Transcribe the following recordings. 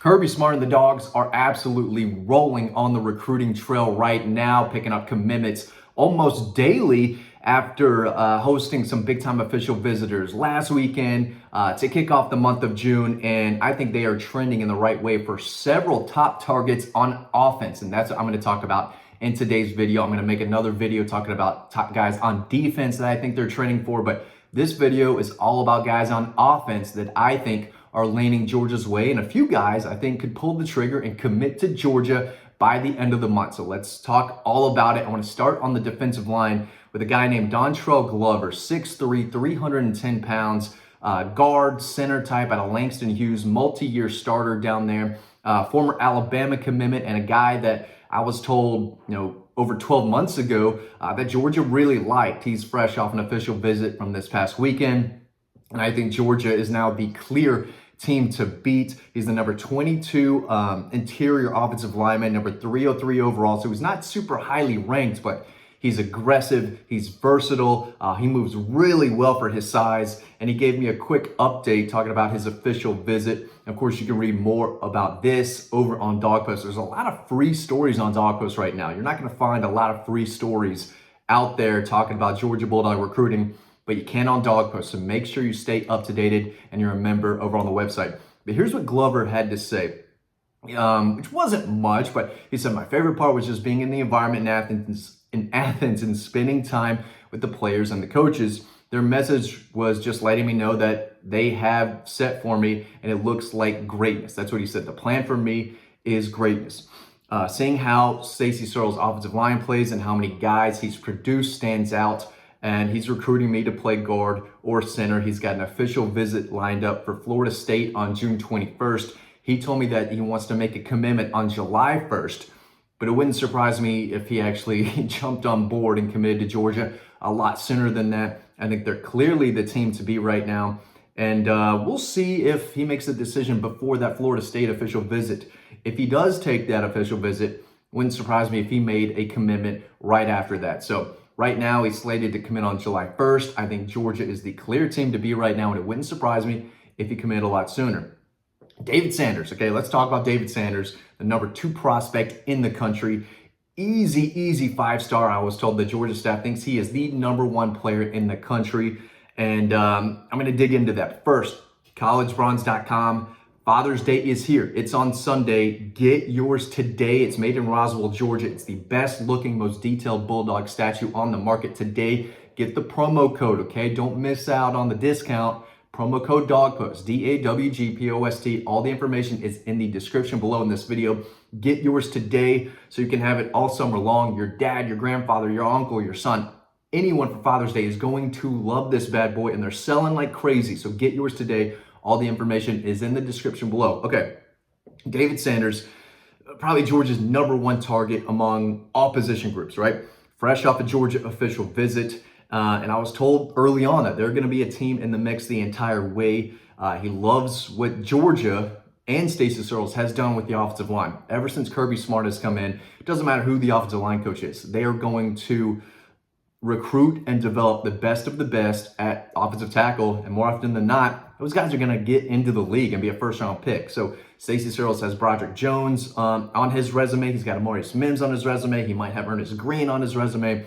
Kirby Smart and the Dogs are absolutely rolling on the recruiting trail right now, picking up commitments almost daily after hosting some big-time official visitors last weekend to kick off the month of June. And I think they are trending in the right way for several top targets on offense. And that's what I'm going to talk about in today's video. I'm going to make another video talking about top guys on defense that I think they're trending for. But this video is all about guys on offense that I think are leaning Georgia's way, and a few guys I think could pull the trigger and commit to Georgia by the end of the month. So let's talk all about it. I want to start on the defensive line with a guy named Dantro Glover, 6'3", 310 pounds, guard, center type out of Langston Hughes, multi-year starter down there, former Alabama commitment, and a guy that I was told, over 12 months ago that Georgia really liked. He's fresh off an official visit from this past weekend, and I think Georgia is now the clear team to beat. He's the number 22 interior offensive lineman, number 303 overall. So he's not super highly ranked, but he's aggressive, he's versatile, he moves really well for his size, and he gave me a quick update talking about his official visit. Of course, you can read more about this over on Dog Post. There's a lot of free stories on Dog Post right now. You're not going to find a lot of free stories out there talking about Georgia Bulldog recruiting, but you can on Dog Post, so make sure you stay up to date and you're a member over on the website. But here's what Glover had to say, which wasn't much, but he said, my favorite part was just being in the environment in Athens and spending time with the players and the coaches. Their message was just letting me know that they have set for me and it looks like greatness. That's what he said. The plan for me is greatness. Seeing how Stacy Searles' offensive line plays and how many guys he's produced stands out. And he's recruiting me to play guard or center. He's got an official visit lined up for Florida State on June 21st. He told me that he wants to make a commitment on July 1st, but it wouldn't surprise me if he actually jumped on board and committed to Georgia a lot sooner than that. I think they're clearly the team to be right now. And we'll see if he makes a decision before that Florida State official visit. If he does take that official visit, wouldn't surprise me if he made a commitment right after that. So right now, he's slated to commit on July 1st. I think Georgia is the clear team to be right now, and it wouldn't surprise me if he committed a lot sooner. David Sanders, okay, let's talk about David Sanders, the number 2 prospect in the country. Easy 5-star. I was told the Georgia staff thinks he is the number 1 player in the country, and I'm going to dig into that. First, collegebronze.com. Father's Day is here. It's on Sunday. Get yours today. It's made in Roswell, Georgia. It's the best looking, most detailed Bulldog statue on the market today. Get the promo code, okay? Don't miss out on the discount. Promo code DOGPOST, DAWGPOST. All the information is in the description below in this video. Get yours today so you can have it all summer long. Your dad, your grandfather, your uncle, your son, anyone for Father's Day is going to love this bad boy, and they're selling like crazy. So get yours today. All the information is in the description below. Okay, David Sanders, probably Georgia's number 1 target among all position groups, right? Fresh off a Georgia official visit. And I was told early on that they're going to be a team in the mix the entire way. He loves what Georgia and Stacy Searles has done with the offensive line. Ever since Kirby Smart has come in, it doesn't matter who the offensive line coach is. They are going to recruit and develop the best of the best at offensive tackle, and more often than not, those guys are going to get into the league and be a first-round pick. So Stacy Searles has Broderick Jones on his resume. He's got Amarius Mims on his resume. He might have Ernest Green on his resume.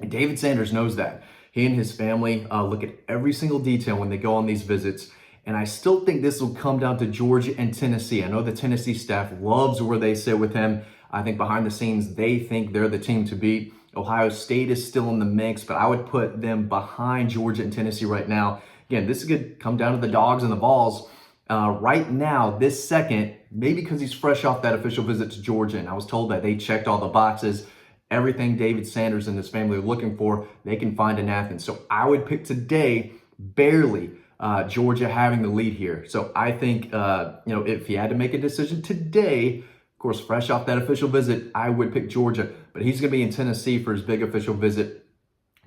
And David Sanders knows that. He and his family look at every single detail when they go on these visits. And I still think this will come down to Georgia and Tennessee. I know the Tennessee staff loves where they sit with him. I think behind the scenes, they think they're the team to beat. Ohio State is still in the mix, but I would put them behind Georgia and Tennessee right now. Again, this is going to come down to the Dogs and the Vols. Right now, this second, maybe because he's fresh off that official visit to Georgia, and I was told that they checked all the boxes. Everything David Sanders and his family are looking for, they can find in Athens. So I would pick today, barely, Georgia having the lead here. So I think, if he had to make a decision today, of course, fresh off that official visit, I would pick Georgia. But he's going to be in Tennessee for his big official visit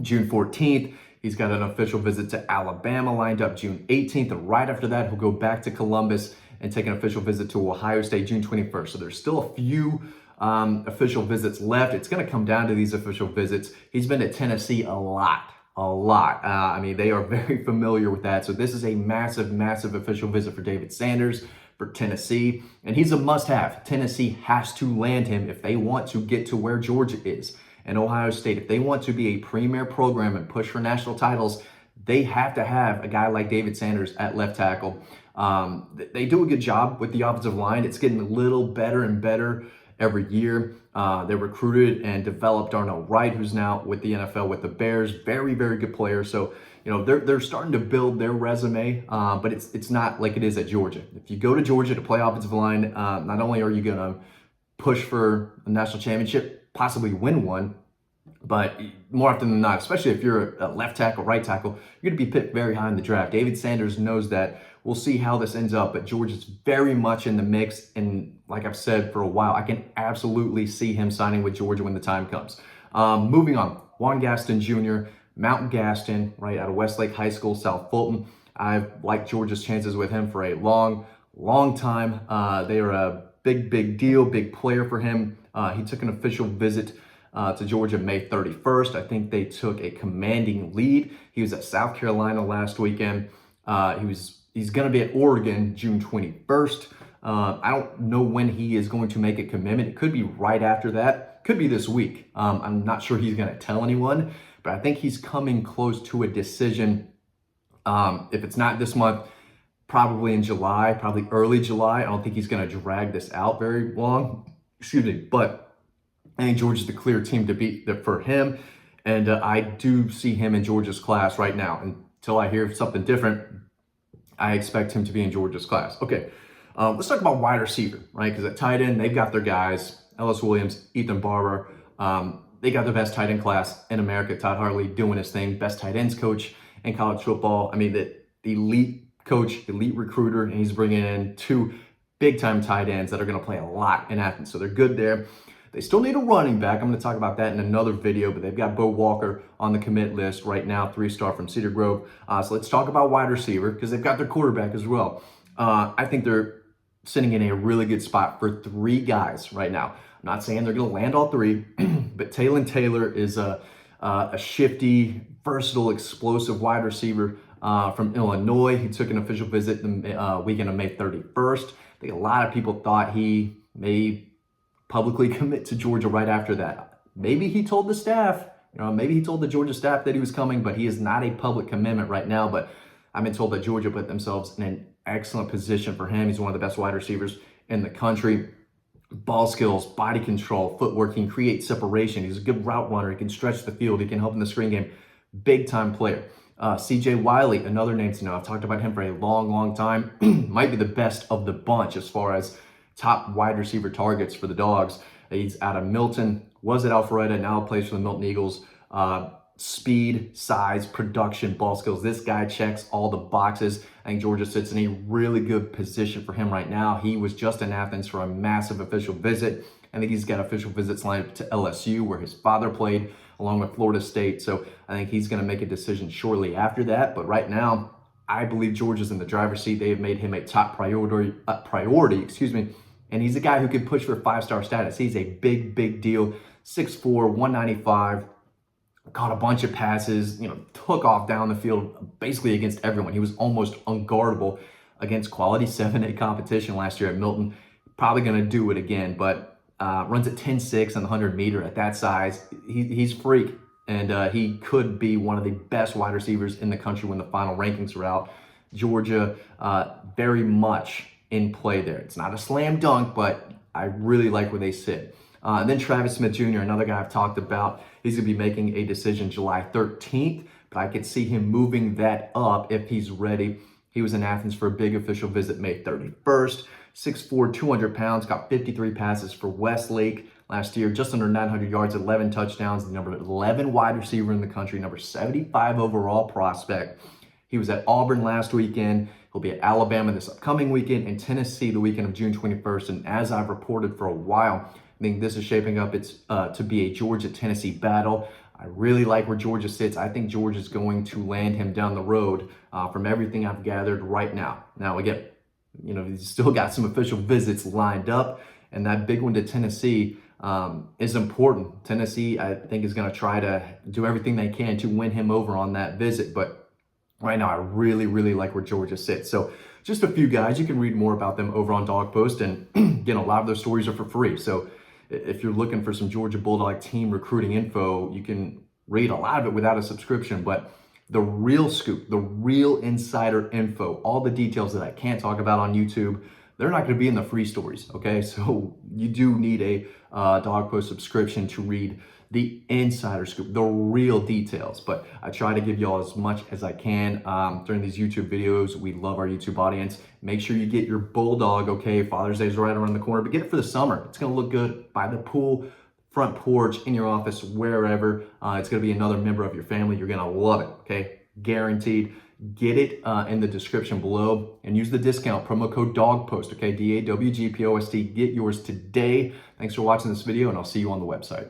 June 14th. He's got an official visit to Alabama lined up June 18th. And right after that, he'll go back to Columbus and take an official visit to Ohio State June 21st. So there's still a few official visits left. It's going to come down to these official visits. He's been to Tennessee a lot. I mean, they are very familiar with that. So this is a massive official visit for David Sanders. for Tennessee, and he's a must-have. Tennessee has to land him if they want to get to where Georgia is. And Ohio State, if they want to be a premier program and push for national titles, they have to have a guy like David Sanders at left tackle. They do a good job with the offensive line. It's getting a little better and better every year. They recruited and developed Darnell Wright, who's now with the NFL with the Bears. Very, very good player. So, they're starting to build their resume, but it's not like it is at Georgia. If you go to Georgia to play offensive line, not only are you going to push for a national championship, possibly win one, but more often than not, especially if you're a left tackle, right tackle, you're going to be picked very high in the draft. David Sanders knows that. We'll see how this ends up, but Georgia's very much in the mix. And like I've said for a while, I can absolutely see him signing with Georgia when the time comes. Moving on, Juan Gaston Jr., Mount Gaston, right out of Westlake High School, South Fulton. I've liked Georgia's chances with him for a long, long time. They are a big deal, big player for him. He took an official visit to Georgia May 31st. I think they took a commanding lead. He was at South Carolina last weekend. He's going to be at Oregon June 21st. I don't know when he is going to make a commitment. It could be right after that. Could be this week. I'm not sure he's going to tell anyone, but I think he's coming close to a decision. If it's not this month, probably in July, probably early July. I don't think he's going to drag this out very long. Excuse me, but I think Georgia's the clear team to beat for him. And I do see him in Georgia's class right now. Until I hear something different, I expect him to be in Georgia's class. Okay, let's talk about wide receiver, right? Because at tight end, they've got their guys, Ellis Williams, Ethan Barber. They got the best tight end class in America. Todd Hartley doing his thing, best tight ends coach in college football. I mean, the elite coach, elite recruiter, and he's bringing in two big-time tight ends that are going to play a lot in Athens. So they're good there. They still need a running back. I'm going to talk about that in another video, but they've got Bo Walker on the commit list right now, 3-star from Cedar Grove. So let's talk about wide receiver because they've got their quarterback as well. I think they're sitting in a really good spot for 3 guys right now. I'm not saying they're going to land all 3, but Taylon Taylor is a shifty, versatile, explosive wide receiver from Illinois. He took an official visit the weekend of May 31st. I think a lot of people thought he may publicly commit to Georgia right after that. Maybe he told the staff, maybe he told the Georgia staff that he was coming, but he is not a public commitment right now. But I've been told that Georgia put themselves in an excellent position for him. He's one of the best wide receivers in the country. Ball skills, body control, footwork, he can create separation. He's a good route runner. He can stretch the field. He can help in the screen game. Big time player. CJ Wiley, another name to know. I've talked about him for a long time. Might be the best of the bunch as far as top wide receiver targets for the Dogs. He's out of Milton, was at Alpharetta, now plays for the Milton Eagles. Speed, size, production, ball skills. This guy checks all the boxes. I think Georgia sits in a really good position for him right now. He was just in Athens for a massive official visit. I think he's got official visits lined up to LSU, where his father played, along with Florida State. So I think he's going to make a decision shortly after that. But right now, I believe Georgia's in the driver's seat. They have made him a top priority, and he's a guy who can push for 5-star status. He's a big deal. 6'4", 195. Caught a bunch of passes, took off down the field basically against everyone. He was almost unguardable against quality 7A competition last year at Milton. Probably going to do it again, but runs at 10.6 on the 100-meter at that size. He's freak, and he could be one of the best wide receivers in the country when the final rankings are out. Georgia very much in play there. It's not a slam dunk, but I really like where they sit. And then Travis Smith Jr., another guy I've talked about. He's going to be making a decision July 13th, but I could see him moving that up if he's ready. He was in Athens for a big official visit May 31st. 6'4", 200 pounds, got 53 passes for Westlake last year, just under 900 yards, 11 touchdowns, the number 11 wide receiver in the country, number 75 overall prospect. He was at Auburn last weekend. He'll be at Alabama this upcoming weekend and Tennessee the weekend of June 21st. And as I've reported for a while, I think this is shaping up to be a Georgia-Tennessee battle. I really like where Georgia sits. I think Georgia's going to land him down the road from everything I've gathered right now. Now, again, he's still got some official visits lined up, and that big one to Tennessee is important. Tennessee, I think, is going to try to do everything they can to win him over on that visit, but right now I really like where Georgia sits. So just a few guys. You can read more about them over on Dog Post, and again, a lot of those stories are for free. So if you're looking for some Georgia Bulldog team recruiting info, you can read a lot of it without a subscription, but the real scoop, the real insider info, all the details that I can't talk about on YouTube, they're not going to be in the free stories, okay? So you do need a Dog Post subscription to read the insider scoop, the real details. But I try to give y'all as much as I can during these YouTube videos. We love our YouTube audience. Make sure you get your Bulldog, okay? Father's Day is right around the corner, but get it for the summer. It's going to look good by the pool, front porch, in your office, wherever. It's going to be another member of your family. You're going to love it, okay? Guaranteed. Get it in the description below and use the discount promo code DOGPOST, okay? DAWGPOST. Get yours today. Thanks for watching this video, and I'll see you on the website.